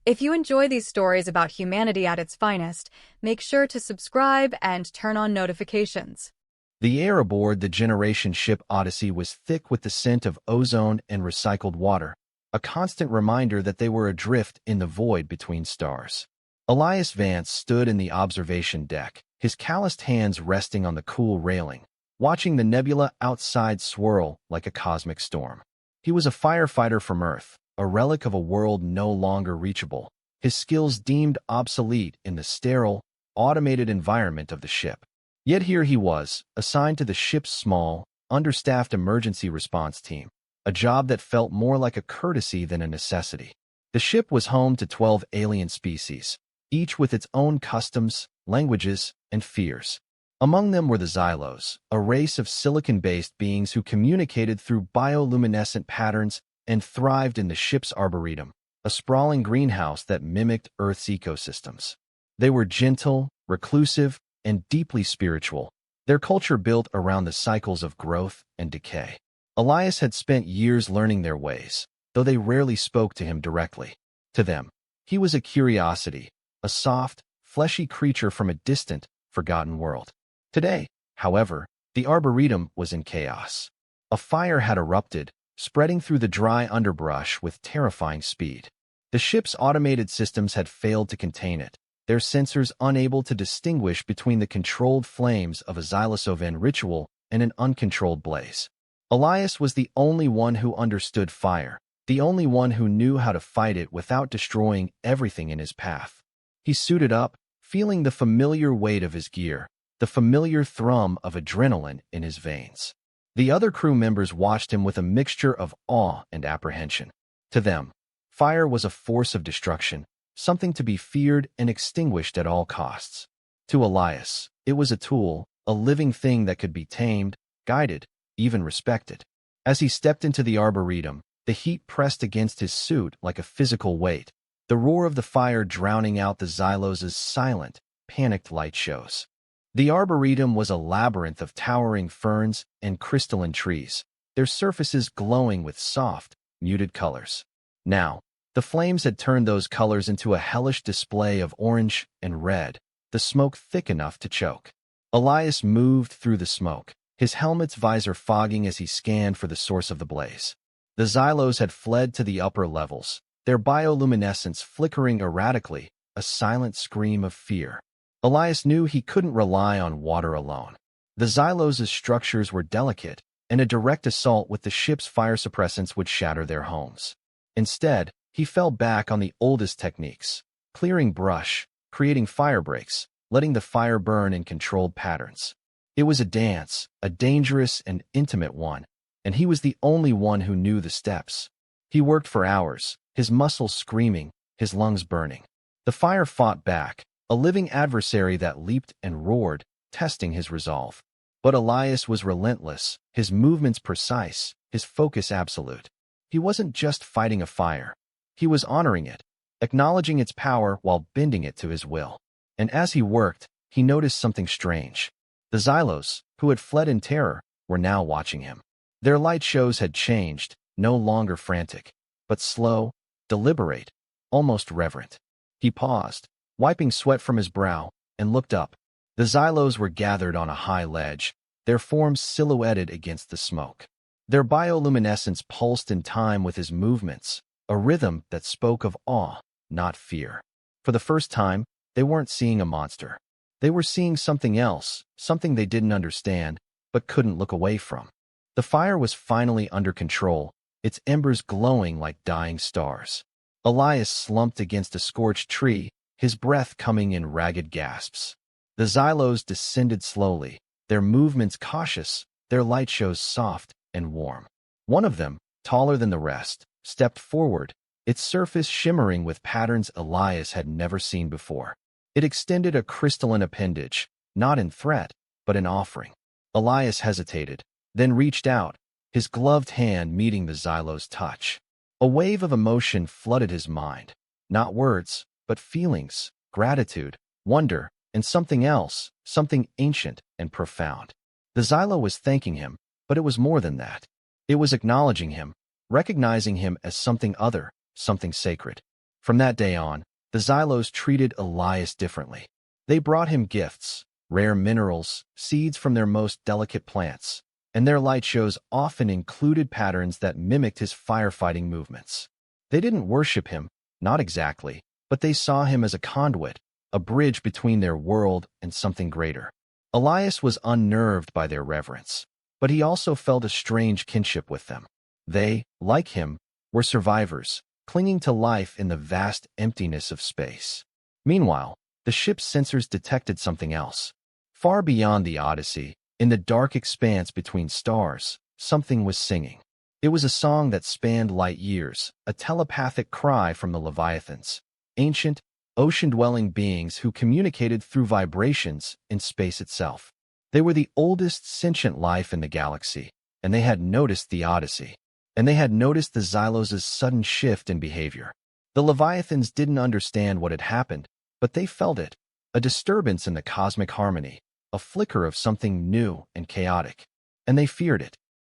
If you enjoy these stories about humanity at its finest, make sure to subscribe and turn on notifications. The air aboard the generation ship Odyssey was thick with the scent of ozone and recycled water, a constant reminder that they were adrift in the void between stars. Elias Vance stood in the observation deck, his calloused hands resting on the cool railing, watching the nebula outside swirl like a cosmic storm. He was a firefighter from Earth, a relic of a world no longer reachable, his skills deemed obsolete in the sterile, automated environment of the ship. Yet here he was, assigned to the ship's small, understaffed emergency response team, a job that felt more like a courtesy than a necessity. The ship was home to 12 alien species, each with its own customs, languages, and fears. Among them were the Xylos, a race of silicon-based beings who communicated through bioluminescent patterns and thrived in the ship's arboretum, a sprawling greenhouse that mimicked Earth's ecosystems. They were gentle, reclusive, and deeply spiritual, their culture built around the cycles of growth and decay. Elias had spent years learning their ways, though they rarely spoke to him directly. To them, he was a curiosity, a soft, fleshy creature from a distant, forgotten world. Today, however, the arboretum was in chaos. A fire had erupted, spreading through the dry underbrush with terrifying speed. The ship's automated systems had failed to contain it, their sensors unable to distinguish between the controlled flames of a xylosovan ritual and an uncontrolled blaze. Elias was the only one who understood fire, the only one who knew how to fight it without destroying everything in his path. He suited up, feeling the familiar weight of his gear, the familiar thrum of adrenaline in his veins. The other crew members watched him with a mixture of awe and apprehension. To them, fire was a force of destruction, something to be feared and extinguished at all costs. To Elias, it was a tool, a living thing that could be tamed, guided, even respected. As he stepped into the arboretum, the heat pressed against his suit like a physical weight, the roar of the fire drowning out the Xylos' silent, panicked light shows. The arboretum was a labyrinth of towering ferns and crystalline trees, their surfaces glowing with soft, muted colors. Now, the flames had turned those colors into a hellish display of orange and red, the smoke thick enough to choke. Elias moved through the smoke, his helmet's visor fogging as he scanned for the source of the blaze. The Xylos had fled to the upper levels, their bioluminescence flickering erratically, a silent scream of fear. Elias knew he couldn't rely on water alone. The Xylos' structures were delicate, and a direct assault with the ship's fire suppressants would shatter their homes. Instead, he fell back on the oldest techniques, clearing brush, creating fire breaks, letting the fire burn in controlled patterns. It was a dance, a dangerous and intimate one, and he was the only one who knew the steps. He worked for hours, his muscles screaming, his lungs burning. The fire fought back, a living adversary that leaped and roared, testing his resolve. But Elias was relentless, his movements precise, his focus absolute. He wasn't just fighting a fire. He was honoring it, acknowledging its power while bending it to his will. And as he worked, he noticed something strange. The Xylos, who had fled in terror, were now watching him. Their light shows had changed, no longer frantic, but slow, deliberate, almost reverent. He paused, wiping sweat from his brow, and looked up. The Xylos were gathered on a high ledge, their forms silhouetted against the smoke. Their bioluminescence pulsed in time with his movements, a rhythm that spoke of awe, not fear. For the first time, they weren't seeing a monster. They were seeing something else, something they didn't understand, but couldn't look away from. The fire was finally under control, its embers glowing like dying stars. Elias slumped against a scorched tree, his breath coming in ragged gasps. The Xylos descended slowly, their movements cautious, their light shows soft and warm. One of them, taller than the rest, stepped forward, its surface shimmering with patterns Elias had never seen before. It extended a crystalline appendage, not in threat, but in offering. Elias hesitated, then reached out, his gloved hand meeting the Xylos' touch. A wave of emotion flooded his mind. Not words, but feelings, gratitude, wonder, and something else, something ancient and profound. The Xylo was thanking him, but it was more than that. It was acknowledging him, recognizing him as something other, something sacred. From that day on, the Xylos treated Elias differently. They brought him gifts, rare minerals, seeds from their most delicate plants, and their light shows often included patterns that mimicked his firefighting movements. They didn't worship him, not exactly, but they saw him as a conduit, a bridge between their world and something greater. Elias was unnerved by their reverence, but he also felt a strange kinship with them. They, like him, were survivors, clinging to life in the vast emptiness of space. Meanwhile, the ship's sensors detected something else. Far beyond the Odyssey, in the dark expanse between stars, something was singing. It was a song that spanned light years, a telepathic cry from the Leviathans, ancient, ocean-dwelling beings who communicated through vibrations in space itself. They were the oldest sentient life in the galaxy, and they had noticed the Odyssey. And they had noticed the Xylos' sudden shift in behavior. The Leviathans didn't understand what had happened, but they felt it, a disturbance in the cosmic harmony, a flicker of something new and chaotic. And they feared it.